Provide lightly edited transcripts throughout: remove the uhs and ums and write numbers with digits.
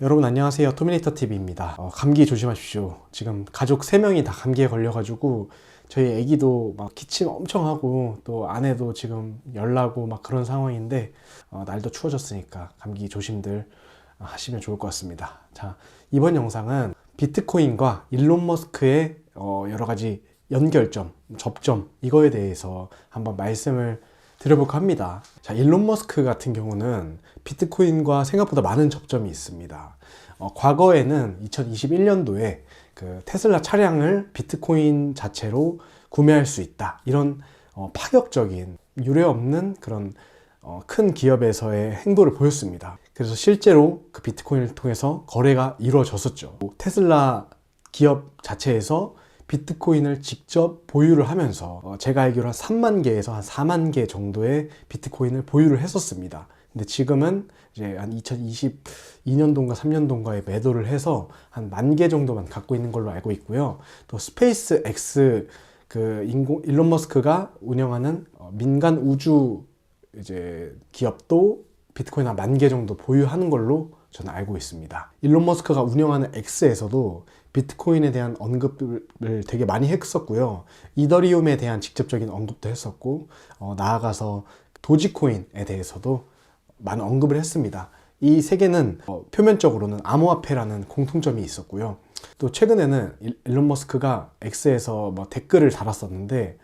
여러분 안녕하세요. 터미네이터 TV입니다. 감기 조심하십시오. 지금 가족 3명이 다 감기에 걸려가지고 저희 애기도 막 기침 엄청 하고 또 아내도 지금 열나고 막 그런 상황인데 날도 추워졌으니까 감기 조심들 하시면 좋을 것 같습니다. 자, 이번 영상은 비트코인과 일론 머스크의 여러 가지 연결점, 접점 이거에 대해서 한번 말씀을 드려볼까 합니다. 자, 일론 머스크 같은 경우는 비트코인과 생각보다 많은 접점이 있습니다. 과거에는 2021년도에 그 테슬라 차량을 비트코인 자체로 구매할 수 있다. 이런 파격적인 유례 없는 그런 큰 기업에서의 행보를 보였습니다. 그래서 실제로 그 비트코인을 통해서 거래가 이루어졌었죠. 테슬라 기업 자체에서 비트코인을 직접 보유를 하면서 제가 알기로 한 3만 개에서 한 4만 개 정도의 비트코인을 보유를 했었습니다. 근데 지금은 이제 한 2022년도인가 3년도인가에 매도를 해서 한 10,000개 정도만 갖고 있는 걸로 알고 있고요. 또 스페이스 X 일론 머스크가 운영하는 민간 우주 이제 기업도 비트코인 한 10,000개 정도 보유하는 걸로 저는 알고 있습니다. 일론 머스크가 운영하는 X에서도 비트코인에 대한 언급을 되게 많이 했었고요. 이더리움에 대한 직접적인 언급도 했었고, 나아가서 도지코인에 대해서도 많은 언급을 했습니다. 이 세 개는 표면적으로는 암호화폐라는 공통점이 있었고요. 또 최근에는 일론 머스크가 X에서 댓글을 달았었는데,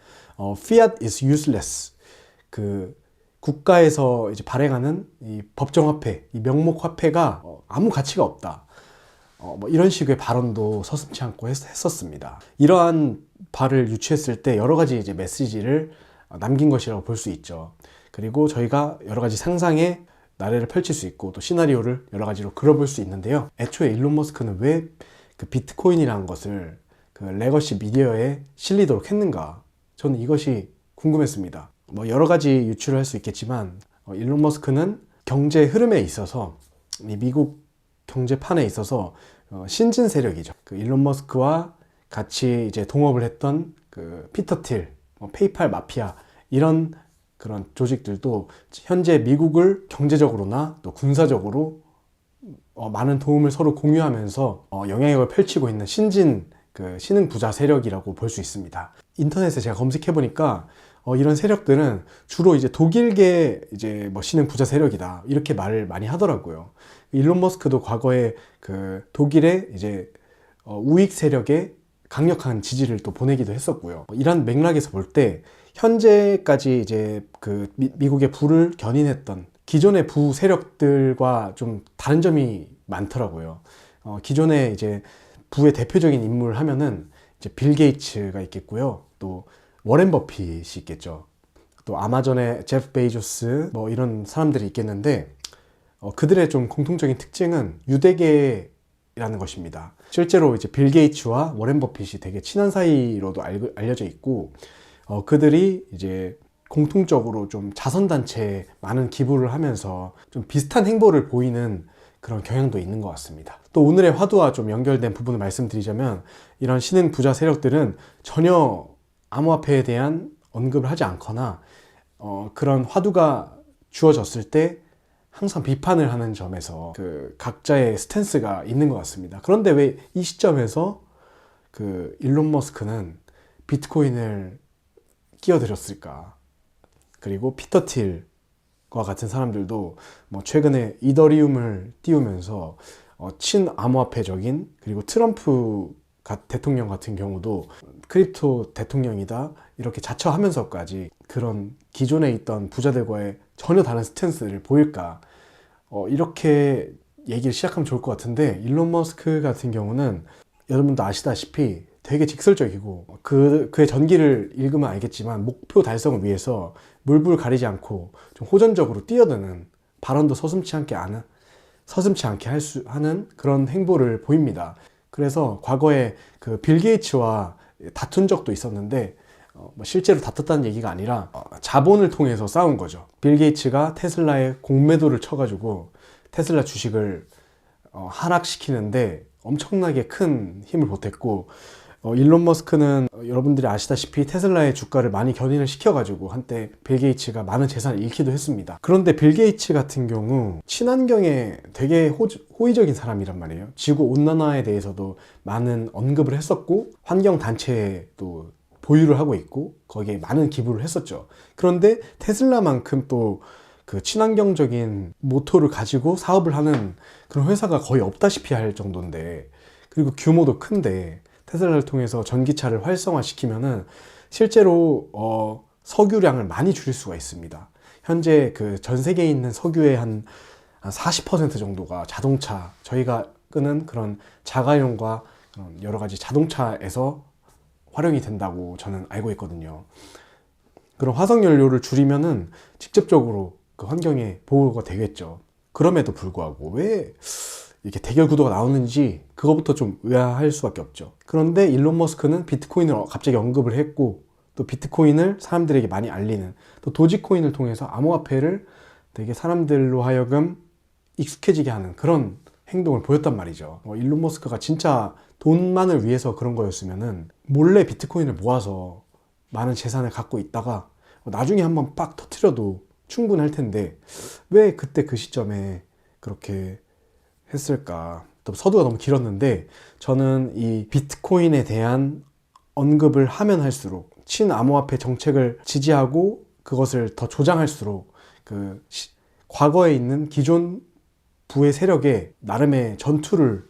Fiat is useless. 국가에서 이제 발행하는 이 법정화폐, 이 명목화폐가 아무 가치가 없다. 이런 식의 발언도 서슴지 않고 했었습니다. 이러한 발을 유추했을 때 여러 가지 이제 메시지를 남긴 것이라고 볼 수 있죠. 그리고 저희가 여러 가지 상상의 나래를 펼칠 수 있고 또 시나리오를 여러 가지로 그려볼 수 있는데요. 애초에 일론 머스크는 왜 그 비트코인이라는 것을 그 레거시 미디어에 실리도록 했는가? 저는 이것이 궁금했습니다. 여러 가지 유추를 할 수 있겠지만 일론 머스크는 경제 흐름에 있어서 이 미국 경제판에 있어서 신진 세력이죠. 그 일론 머스크와 같이 이제 동업을 했던 그 피터 틸, 페이팔 마피아 이런 그런 조직들도 현재 미국을 경제적으로나 또 군사적으로 많은 도움을 서로 공유하면서 영향력을 펼치고 있는 신흥 부자 세력이라고 볼 수 있습니다. 인터넷에 제가 검색해 보니까 이런 세력들은 주로 이제 독일계 이제 신흥 부자 세력이다 이렇게 말을 많이 하더라고요. 일론 머스크도 과거에 그 독일의 이제 우익 세력에 강력한 지지를 또 보내기도 했었고요. 이런 맥락에서 볼 때 현재까지 이제 그 미국의 부를 견인했던 기존의 부 세력들과 좀 다른 점이 많더라고요. 기존의 이제 부의 대표적인 인물 하면은 이제 빌 게이츠가 있겠고요. 또 워렌 버핏이 있겠죠. 또 아마존의 제프 베이조스 이런 사람들이 있겠는데 그들의 좀 공통적인 특징은 유대계라는 것입니다. 실제로 이제 빌 게이츠와 워렌 버핏이 되게 친한 사이로도 알려져 있고 그들이 이제 공통적으로 좀 자선단체에 많은 기부를 하면서 좀 비슷한 행보를 보이는 그런 경향도 있는 것 같습니다. 또 오늘의 화두와 좀 연결된 부분을 말씀드리자면 이런 신흥 부자 세력들은 전혀 암호화폐에 대한 언급을 하지 않거나 그런 화두가 주어졌을 때 항상 비판을 하는 점에서 그 각자의 스탠스가 있는 것 같습니다. 그런데 왜 이 시점에서 그 일론 머스크는 비트코인을 끼어들였을까? 그리고 피터 틸과 같은 사람들도 최근에 이더리움을 띄우면서 친암호화폐적인 그리고 트럼프 대통령 같은 경우도 크립토 대통령이다 이렇게 자처하면서까지 그런 기존에 있던 부자들과의 전혀 다른 스탠스를 보일까 이렇게 얘기를 시작하면 좋을 것 같은데 일론 머스크 같은 경우는 여러분도 아시다시피 되게 직설적이고 그의 전기를 읽으면 알겠지만 목표 달성을 위해서 물불 가리지 않고 좀 호전적으로 뛰어드는 발언도 서슴지 않게 하는 그런 행보를 보입니다. 그래서 과거에 그 빌 게이츠와 다툰 적도 있었는데 실제로 다퉜다는 얘기가 아니라 자본을 통해서 싸운 거죠. 빌 게이츠가 테슬라에 공매도를 쳐가지고 테슬라 주식을 하락시키는데 엄청나게 큰 힘을 보탰고 일론 머스크는 여러분들이 아시다시피 테슬라의 주가를 많이 견인을 시켜가지고 한때 빌 게이츠가 많은 재산을 잃기도 했습니다. 그런데 빌 게이츠 같은 경우 친환경에 되게 호의적인 사람이란 말이에요. 지구 온난화에 대해서도 많은 언급을 했었고 환경단체도 보유를 하고 있고 거기에 많은 기부를 했었죠. 그런데 테슬라만큼 또 그 친환경적인 모토를 가지고 사업을 하는 그런 회사가 거의 없다시피 할 정도인데, 그리고 규모도 큰데 테슬라를 통해서 전기차를 활성화시키면은 실제로 석유량을 많이 줄일 수가 있습니다. 현재 그 전 세계에 있는 석유의 한 40% 정도가 자동차, 저희가 끄는 그런 자가용과 그런 여러 가지 자동차에서 활용이 된다고 저는 알고 있거든요. 그런 화석 연료를 줄이면은 직접적으로 그 환경에 보호가 되겠죠. 그럼에도 불구하고 왜 이렇게 대결 구도가 나오는지 그거부터 좀 의아할 수밖에 없죠. 그런데 일론 머스크는 비트코인을 갑자기 언급을 했고, 또 비트코인을 사람들에게 많이 알리는, 또 도지코인을 통해서 암호화폐를 되게 사람들로 하여금 익숙해지게 하는 그런 행동을 보였단 말이죠. 일론 머스크가 진짜 돈만을 위해서 그런 거였으면은 몰래 비트코인을 모아서 많은 재산을 갖고 있다가 나중에 한번 빡 터트려도 충분할 텐데 왜 그때 그 시점에 그렇게 했을까? 또 서두가 너무 길었는데, 저는 이 비트코인에 대한 언급을 하면 할수록 친암호화폐 정책을 지지하고 그것을 더 조장할수록 그 과거에 있는 기존 부의 세력에 나름의 전투를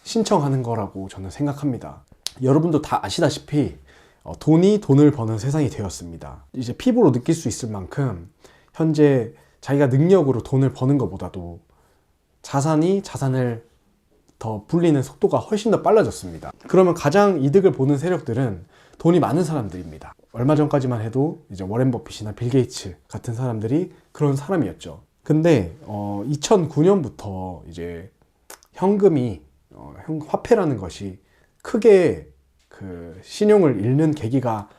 신청하는 거라고 저는 생각합니다. 여러분도 다 아시다시피 돈이 돈을 버는 세상이 되었습니다. 이제 피부로 느낄 수 있을 만큼 현재 자기가 능력으로 돈을 버는 것보다도 자산이 자산을 더 불리는 속도가 훨씬 더 빨라졌습니다. 그러면 가장 이득을 보는 세력들은 돈이 많은 사람들입니다. 얼마 전까지만 해도 이제 워렌 버핏이나 빌 게이츠 같은 사람들이 그런 사람이었죠. 근데 2009년부터 이제 현금이 화폐라는 것이 크게 그 신용을 잃는 계기가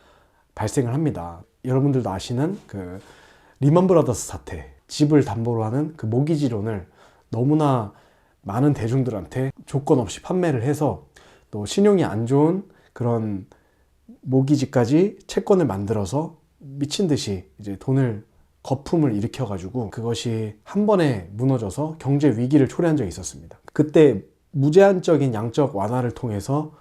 발생을 합니다. 여러분들도 아시는 그 리먼 브라더스 사태, 집을 담보로 하는 그 모기지론을 너무나 많은 대중들한테 조건 없이 판매를 해서 또 신용이 안 좋은 그런 모기지까지 채권을 만들어서 미친 듯이 이제 돈을 거품을 일으켜가지고 그것이 한 번에 무너져서 경제 위기를 초래한 적이 있었습니다. 그때 무제한적인 양적 완화를 통해서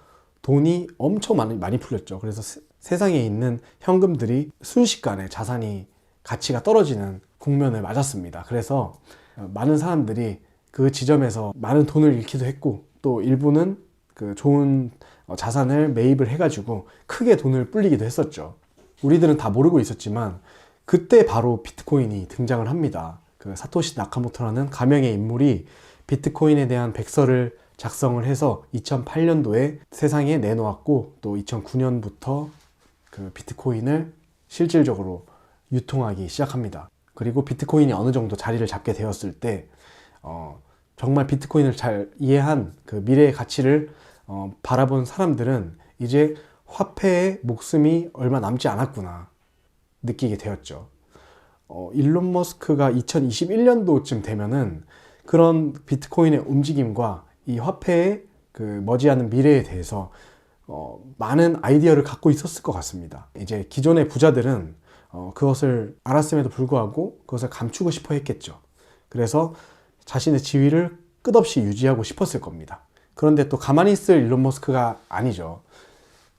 돈이 엄청 많이 풀렸죠. 그래서 세상에 있는 현금들이 순식간에 자산이 가치가 떨어지는 국면을 맞았습니다. 그래서 많은 사람들이 그 지점에서 많은 돈을 잃기도 했고, 또 일부는 그 좋은 자산을 매입을 해가지고 크게 돈을 불리기도 했었죠. 우리들은 다 모르고 있었지만 그때 바로 비트코인이 등장을 합니다. 그 사토시 나카모토라는 가명의 인물이 비트코인에 대한 백서를 작성을 해서 2008년도에 세상에 내놓았고, 또 2009년부터 그 비트코인을 실질적으로 유통하기 시작합니다. 그리고 비트코인이 어느 정도 자리를 잡게 되었을 때 정말 비트코인을 잘 이해한 그 미래의 가치를 바라본 사람들은 이제 화폐의 목숨이 얼마 남지 않았구나 느끼게 되었죠. 일론 머스크가 2021년도쯤 되면은 그런 비트코인의 움직임과 이 화폐의 그 머지않은 미래에 대해서 많은 아이디어를 갖고 있었을 것 같습니다. 이제 기존의 부자들은 그것을 알았음에도 불구하고 그것을 감추고 싶어 했겠죠. 그래서 자신의 지위를 끝없이 유지하고 싶었을 겁니다. 그런데 또 가만히 있을 일론 머스크가 아니죠.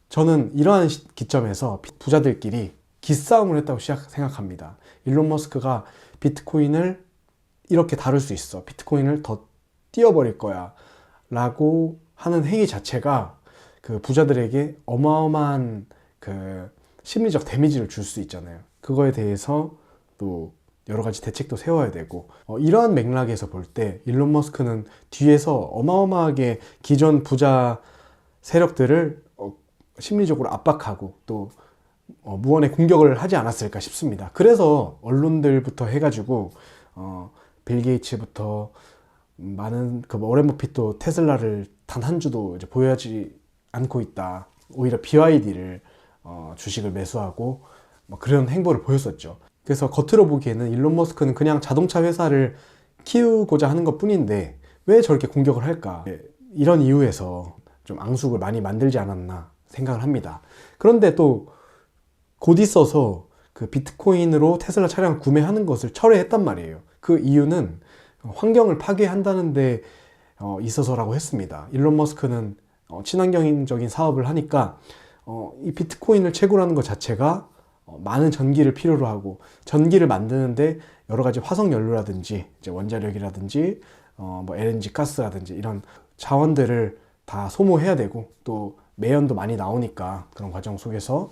저는 이러한 기점에서 부자들끼리 기싸움을 했다고 생각합니다. 일론 머스크가 비트코인을 이렇게 다룰 수 있어, 비트코인을 더 띄워버릴 거야 라고 하는 행위 자체가 그 부자들에게 어마어마한 그 심리적 데미지를 줄 수 있잖아요. 그거에 대해서 또 여러 가지 대책도 세워야 되고, 이러한 맥락에서 볼 때 일론 머스크는 뒤에서 어마어마하게 기존 부자 세력들을 심리적으로 압박하고 또 무언의 공격을 하지 않았을까 싶습니다. 그래서 언론들부터 해가지고 빌 게이츠부터 많은 그 워렌 버핏도 테슬라를 단 한 주도 이제 보유하지 않고 있다, 오히려 BYD를 주식을 매수하고 그런 행보를 보였었죠. 그래서 겉으로 보기에는 일론 머스크는 그냥 자동차 회사를 키우고자 하는 것 뿐인데 왜 저렇게 공격을 할까, 이런 이유에서 좀 앙숙을 많이 만들지 않았나 생각을 합니다. 그런데 또 곧 있어서 그 비트코인으로 테슬라 차량 구매하는 것을 철회했단 말이에요. 그 이유는 환경을 파괴한다는 데 있어서라고 했습니다. 일론 머스크는 친환경적인 사업을 하니까 이 비트코인을 채굴하는 것 자체가 많은 전기를 필요로 하고, 전기를 만드는데 여러 가지 화석 연료라든지 이제 원자력이라든지 뭐 LNG 가스라든지 이런 자원들을 다 소모해야 되고, 또 매연도 많이 나오니까 그런 과정 속에서,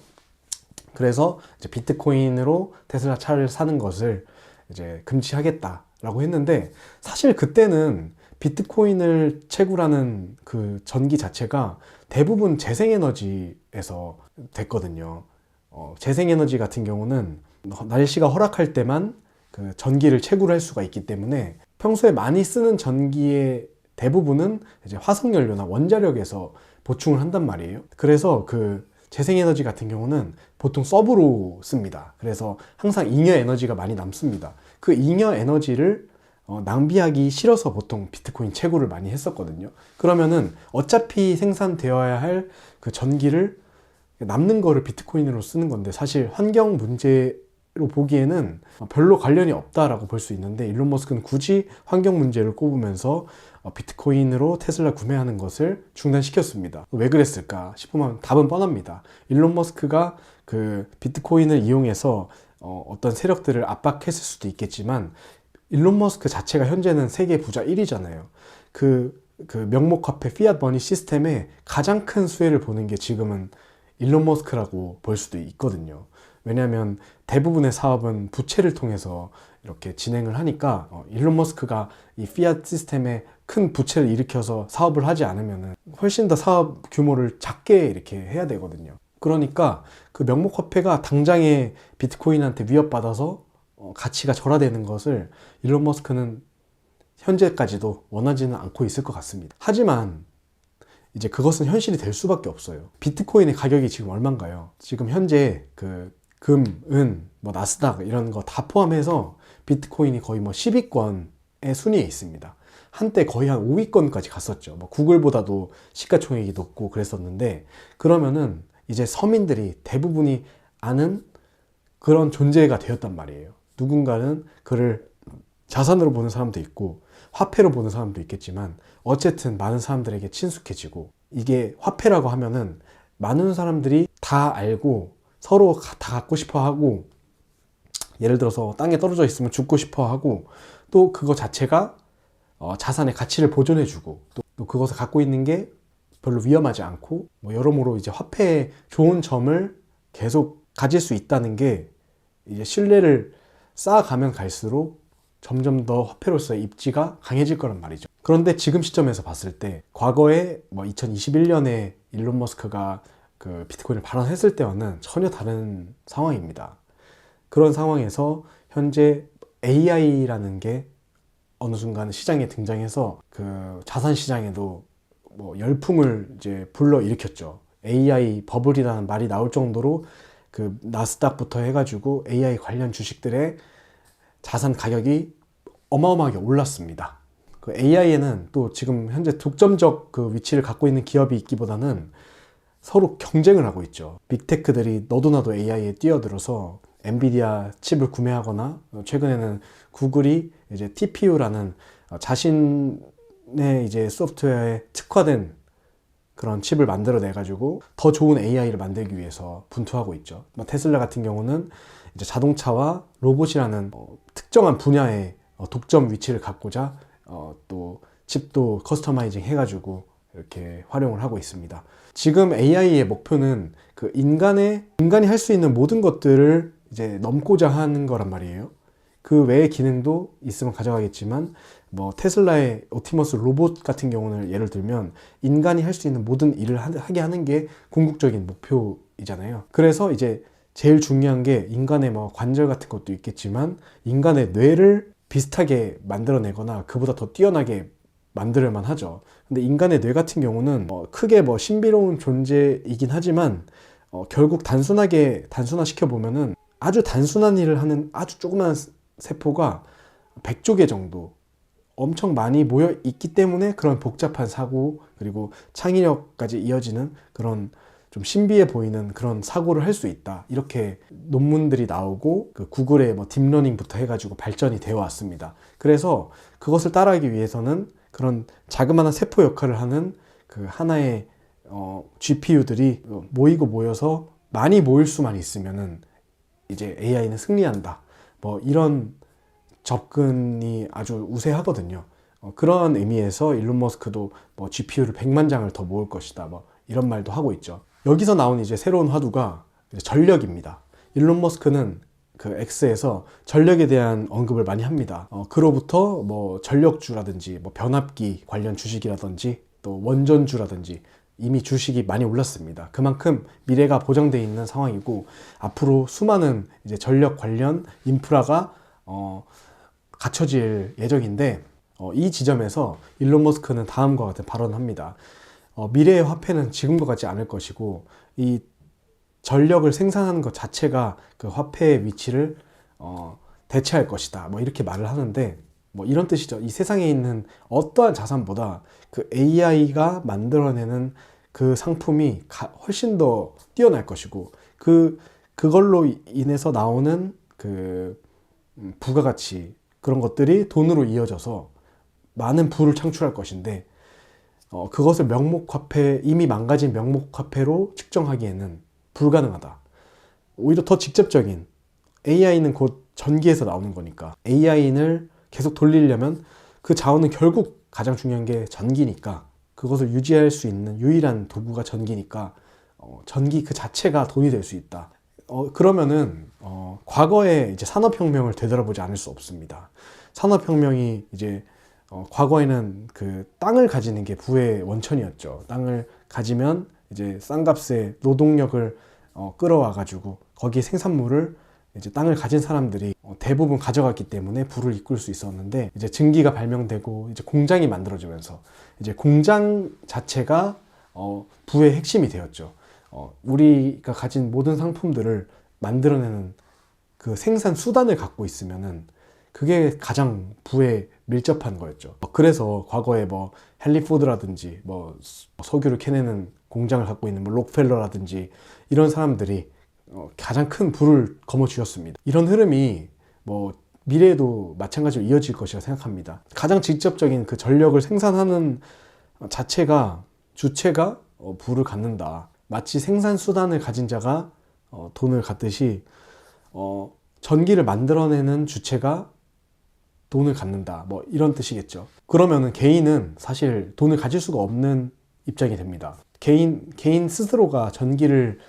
그래서 이제 비트코인으로 테슬라 차를 사는 것을 이제 금지하겠다라고 했는데, 사실 그때는 비트코인을 채굴하는 그 전기 자체가 대부분 재생에너지에서 됐거든요. 재생에너지 같은 경우는 날씨가 허락할 때만 그 전기를 채굴할 수가 있기 때문에 평소에 많이 쓰는 전기의 대부분은 이제 화석연료나 원자력에서 보충을 한단 말이에요. 그래서 그 재생에너지 같은 경우는 보통 서브로 씁니다. 그래서 항상 잉여 에너지가 많이 남습니다. 그 잉여 에너지를 낭비하기 싫어서 보통 비트코인 채굴을 많이 했었거든요. 그러면은 어차피 생산되어야 할 그 전기를 남는 거를 비트코인으로 쓰는 건데, 사실 환경 문제로 보기에는 별로 관련이 없다라고 볼 수 있는데, 일론 머스크는 굳이 환경 문제를 꼽으면서 비트코인으로 테슬라 구매하는 것을 중단시켰습니다. 왜 그랬을까 싶으면 답은 뻔합니다. 일론 머스크가 그 비트코인을 이용해서 어떤 세력들을 압박했을 수도 있겠지만, 일론 머스크 자체가 현재는 세계 부자 1위잖아요. 그 명목 화폐 피앗 머니 시스템에 가장 큰 수혜를 보는 게 지금은 일론 머스크라고 볼 수도 있거든요. 왜냐하면 대부분의 사업은 부채를 통해서 이렇게 진행을 하니까, 일론 머스크가 이 피앗 시스템에 큰 부채를 일으켜서 사업을 하지 않으면 훨씬 더 사업 규모를 작게 이렇게 해야 되거든요. 그러니까 그 명목 화폐가 당장에 비트코인한테 위협받아서 가치가 절하되는 것을 일론 머스크는 현재까지도 원하지는 않고 있을 것 같습니다. 하지만 이제 그것은 현실이 될 수밖에 없어요. 비트코인의 가격이 지금 얼마인가요? 지금 현재 그 금, 은, 뭐 나스닥 이런 거 다 포함해서 비트코인이 거의 뭐 10위권의 순위에 있습니다. 한때 거의 한 5위권까지 갔었죠. 뭐 구글보다도 시가총액이 높고 그랬었는데, 그러면은 이제 서민들이 대부분이 아는 그런 존재가 되었단 말이에요. 누군가는 그를 자산으로 보는 사람도 있고 화폐로 보는 사람도 있겠지만, 어쨌든 많은 사람들에게 친숙해지고, 이게 화폐라고 하면은 많은 사람들이 다 알고 서로 다 갖고 싶어 하고, 예를 들어서 땅에 떨어져 있으면 죽고 싶어 하고, 또 그거 자체가 자산의 가치를 보존해 주고, 또 그것을 갖고 있는 게 별로 위험하지 않고, 뭐 여러모로 이제 화폐의 좋은 점을 계속 가질 수 있다는 게 이제 신뢰를 쌓아가면 갈수록 점점 더 화폐로서의 입지가 강해질 거란 말이죠. 그런데 지금 시점에서 봤을 때, 과거에 뭐 2021년에 일론 머스크가 그 비트코인을 발언했을 때와는 전혀 다른 상황입니다. 그런 상황에서 현재 AI라는 게 어느 순간 시장에 등장해서 그 자산 시장에도 뭐 열풍을 이제 불러 일으켰죠. AI 버블이라는 말이 나올 정도로 그 나스닥부터 해가지고 AI 관련 주식들의 자산 가격이 어마어마하게 올랐습니다. 그 AI에는 또 지금 현재 독점적 그 위치를 갖고 있는 기업이 있기보다는 서로 경쟁을 하고 있죠. 빅테크들이 너도나도 AI에 뛰어들어서 엔비디아 칩을 구매하거나, 최근에는 구글이 이제 TPU라는 자신의 이제 소프트웨어에 특화된 그런 칩을 만들어내 가지고 더 좋은 AI를 만들기 위해서 분투하고 있죠. 테슬라 같은 경우는 이제 자동차와 로봇이라는 특정한 분야의 독점 위치를 갖고자 또 칩도 커스터마이징 해가지고 이렇게 활용을 하고 있습니다. 지금 AI의 목표는 그 인간이 할 수 있는 모든 것들을 이제 넘고자 하는 거란 말이에요. 그 외의 기능도 있으면 가져가겠지만, 뭐 테슬라의 옵티머스 로봇 같은 경우는 예를 들면 인간이 할 수 있는 모든 일을 하게 하는 게 궁극적인 목표이잖아요. 그래서 이제 제일 중요한 게, 인간의 뭐 관절 같은 것도 있겠지만 인간의 뇌를 비슷하게 만들어내거나 그보다 더 뛰어나게 만들만 하죠. 근데 인간의 뇌 같은 경우는 크게 뭐 신비로운 존재이긴 하지만 결국 단순화시켜 보면은 아주 단순한 일을 하는 아주 조그만 세포가 100조 개 정도 엄청 많이 모여 있기 때문에 그런 복잡한 사고, 그리고 창의력까지 이어지는 그런 좀 신비해 보이는 그런 사고를 할 수 있다. 이렇게 논문들이 나오고 그 구글의 뭐 딥러닝부터 해가지고 발전이 되어 왔습니다. 그래서 그것을 따라하기 위해서는 그런 자그마한 세포 역할을 하는 그 하나의 GPU들이 모이고 모여서 많이 모일 수만 있으면은 이제 AI는 승리한다. 뭐 이런 접근이 아주 우세하거든요. 그런 의미에서 일론 머스크도 뭐 GPU를 100만 장을 더 모을 것이다. 뭐 이런 말도 하고 있죠. 여기서 나온 이제 새로운 화두가 이제 전력입니다. 일론 머스크는 그 X에서 전력에 대한 언급을 많이 합니다. 그로부터 뭐 전력주라든지 뭐 변압기 관련 주식이라든지 또 원전주라든지 이미 주식이 많이 올랐습니다. 그만큼 미래가 보장되어 있는 상황이고 앞으로 수많은 이제 전력 관련 인프라가 갖춰질 예정인데 이 지점에서 일론 머스크는 다음과 같은 발언을 합니다. 미래의 화폐는 지금과 같지 않을 것이고 이 전력을 생산하는 것 자체가 그 화폐의 위치를 대체할 것이다. 뭐 이렇게 말을 하는데 뭐 이런 뜻이죠. 이 세상에 있는 어떠한 자산보다 그 AI가 만들어내는 그 상품이 훨씬 더 뛰어날 것이고 그걸로 인해서 나오는 그 부가가치 그런 것들이 돈으로 이어져서 많은 부를 창출할 것인데 그것을 명목화폐, 이미 망가진 명목화폐로 측정하기에는 불가능하다. 오히려 더 직접적인 AI는 곧 전기에서 나오는 거니까 AI를 계속 돌리려면 그 자원은 결국 가장 중요한 게 전기니까 그것을 유지할 수 있는 유일한 도구가 전기니까 전기 그 자체가 돈이 될 수 있다. 그러면은 과거에 이제 산업혁명을 되돌아보지 않을 수 없습니다. 산업혁명이 이제 과거에는 그 땅을 가지는 게 부의 원천이었죠. 땅을 가지면 이제 싼 값에 노동력을 끌어와 가지고 거기에 생산물을 이제 땅을 가진 사람들이 대부분 가져갔기 때문에 부를 이끌 수 있었는데 이제 증기가 발명되고 이제 공장이 만들어지면서 이제 공장 자체가 부의 핵심이 되었죠. 우리가 가진 모든 상품들을 만들어내는 그 생산 수단을 갖고 있으면은 그게 가장 부에 밀접한 거였죠. 그래서 과거에 뭐 헨리 포드라든지 뭐 석유를 캐내는 공장을 갖고 있는 뭐 록펠러라든지 이런 사람들이 가장 큰 부를 거머쥐었습니다. 이런 흐름이 뭐 미래에도 마찬가지로 이어질 것이라 생각합니다. 가장 직접적인 그 전력을 생산하는 자체가 주체가 부를 갖는다. 마치 생산 수단을 가진 자가 돈을 갖듯이 전기를 만들어내는 주체가 돈을 갖는다. 뭐 이런 뜻이겠죠. 그러면은 개인은 사실 돈을 가질 수가 없는 입장이 됩니다. 개인 스스로가 전기를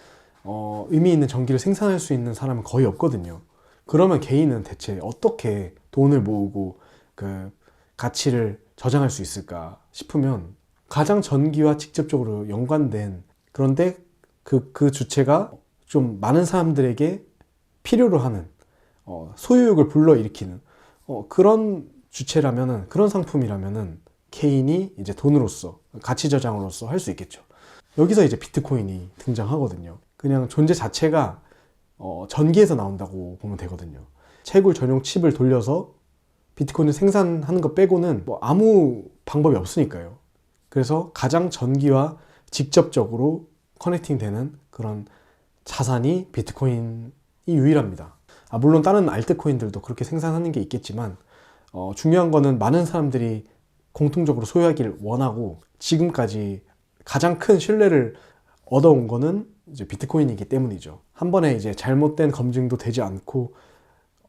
의미 있는 전기를 생산할 수 있는 사람은 거의 없거든요. 그러면 개인은 대체 어떻게 돈을 모으고 그 가치를 저장할 수 있을까 싶으면 가장 전기와 직접적으로 연관된 그런데 그 주체가 좀 많은 사람들에게 필요로 하는 소유욕을 불러일으키는 그런 주체라면은 그런 상품이라면은 개인이 이제 돈으로서 가치 저장으로서 할 수 있겠죠. 여기서 이제 비트코인이 등장하거든요. 그냥 존재 자체가 전기에서 나온다고 보면 되거든요. 채굴 전용 칩을 돌려서 비트코인을 생산하는 것 빼고는 뭐 아무 방법이 없으니까요. 그래서 가장 전기와 직접적으로 커넥팅 되는 그런 자산이 비트코인이 유일합니다. 물론 다른 알트코인들도 그렇게 생산하는 게 있겠지만 중요한 거는 많은 사람들이 공통적으로 소유하기를 원하고 지금까지 가장 큰 신뢰를 얻어온 거는 이제 비트코인이기 때문이죠. 한 번에 이제 잘못된 검증도 되지 않고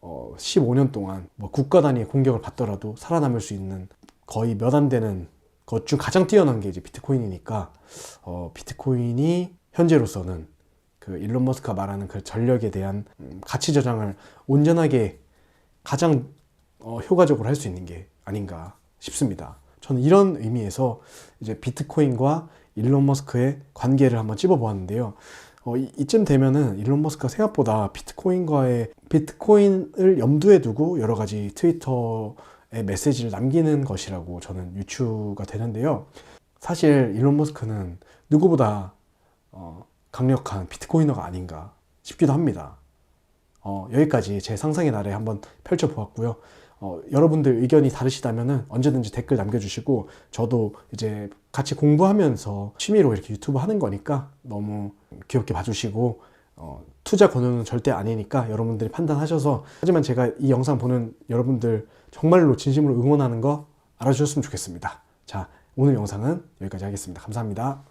15년 동안 뭐 국가 단위의 공격을 받더라도 살아남을 수 있는 거의 몇 안 되는 것 중 가장 뛰어난 게 이제 비트코인이니까 비트코인이 현재로서는 그 일론 머스크가 말하는 그 전력에 대한 가치 저장을 온전하게 가장 효과적으로 할 수 있는 게 아닌가 싶습니다. 저는 이런 의미에서 이제 비트코인과 일론 머스크의 관계를 한번 찝어보았는데요. 이쯤 되면은 일론 머스크가 생각보다 비트코인을 염두에 두고 여러 가지 트위터에 메시지를 남기는 것이라고 저는 유추가 되는데요. 사실 일론 머스크는 누구보다 강력한 비트코이너가 아닌가 싶기도 합니다. 여기까지 제 상상의 나래 한번 펼쳐보았고요. 여러분들 의견이 다르시다면 언제든지 댓글 남겨주시고 저도 이제 같이 공부하면서 취미로 이렇게 유튜브 하는 거니까 너무 귀엽게 봐주시고 투자 권유는 절대 아니니까 여러분들이 판단하셔서, 하지만 제가 이 영상 보는 여러분들 정말로 진심으로 응원하는 거 알아주셨으면 좋겠습니다. 자, 오늘 영상은 여기까지 하겠습니다. 감사합니다.